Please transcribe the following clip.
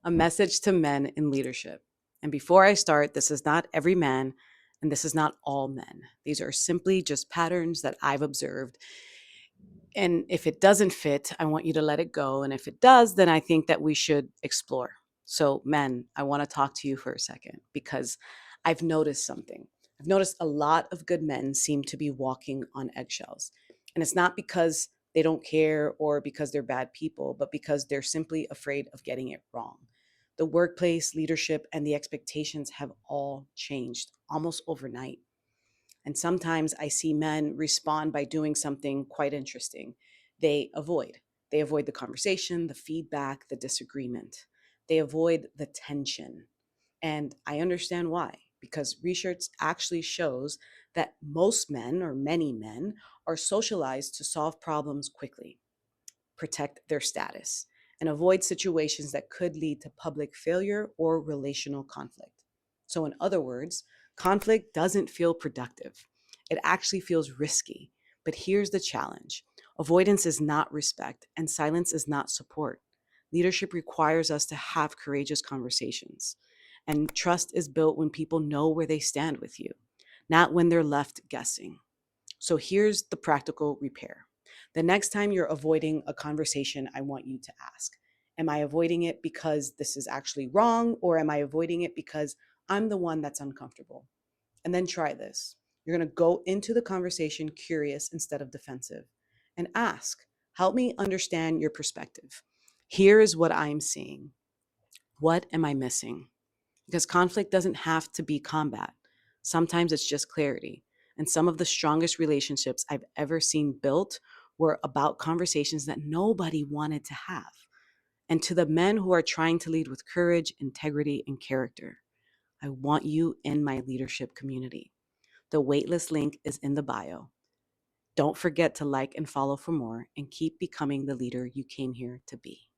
A message to men in leadership. And before I start, this is not every man and this is not all men. These are simply just patterns that I've observed. And if it doesn't fit, I want you to let it go. And if it does, then I think that we should explore. So, men, I want to talk to you for a second because I've noticed something. I've noticed a lot of good men seem to be walking on eggshells. And it's not because they don't care or because they're bad people, but because they're simply afraid of getting it wrong. The workplace, leadership, and the expectations have all changed almost overnight. And sometimes I see men respond by doing something quite interesting. They avoid. They avoid the conversation, the feedback, the disagreement. They avoid the tension. And I understand why, because research actually shows that most men, or many men, are socialized to solve problems quickly, protect their status, and avoid situations that could lead to public failure or relational conflict. So, in other words, conflict doesn't feel productive. It actually feels risky. But here's the challenge: avoidance is not respect, and silence is not support. Leadership requires us to have courageous conversations. And trust is built when people know where they stand with you, not when they're left guessing. So here's the practical repair. The next time you're avoiding a conversation, I want you to ask, am I avoiding it because this is actually wrong, or am I avoiding it because I'm the one that's uncomfortable? And then try this. You're going to go into the conversation curious instead of defensive and ask, help me understand your perspective. Here is what I'm seeing. What am I missing? Because conflict doesn't have to be combat. Sometimes it's just clarity. And some of the strongest relationships I've ever seen built were about conversations that nobody wanted to have. And to the men who are trying to lead with courage, integrity, and character, I want you in my leadership community. The waitlist link is in the bio. Don't forget to like and follow for more and keep becoming the leader you came here to be.